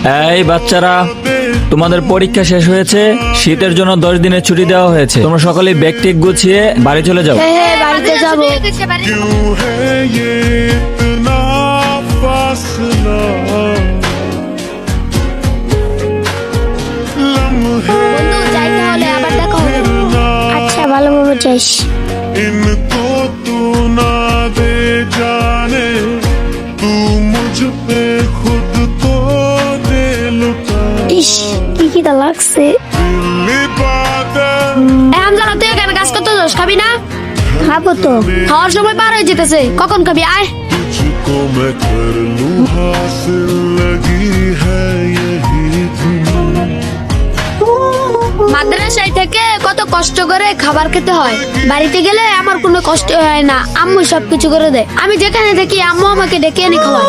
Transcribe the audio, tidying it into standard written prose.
এই বাচ্চারা, তোমাদের পরীক্ষা শেষ হয়েছে, শীতের জন্য 10 দিনের ছুটি দেওয়া হয়েছে। তোমরা সকলে ব্যাগ টেক গুছিয়ে বাড়ি চলে যাও। হ্যাঁ বাড়িতে যাবো। क्यों है ये इतना फासला लम्हे বন্ধু যাই তাহলে, আবার দেখা হবে। আচ্ছা ভালোভাবে যাইস। इनको तू ना दे जाने तू मुझ पे खुद को दे लुटा ইস কি লাগছে। दिल बादल হামজারা, তুই এখানে কাজ করতে যাস, খাবি না? খাবো তো। খাওয়ার সময় পার হয়ে যেতেছে, কখন খাবি? আয়। तुझको मैं कर लूं हासिल लगी है यही धुन মাদ্রাসায় থেকে কত কষ্ট করে খাবার খেতে হয়, বাড়িতে গেলে আমার কোনো কষ্ট হয় না। আম্মু সবকিছু করে দেয়। আমি যেখানে দেখি আম্মু আমাকে ডেকে এনে খাওয়ায়।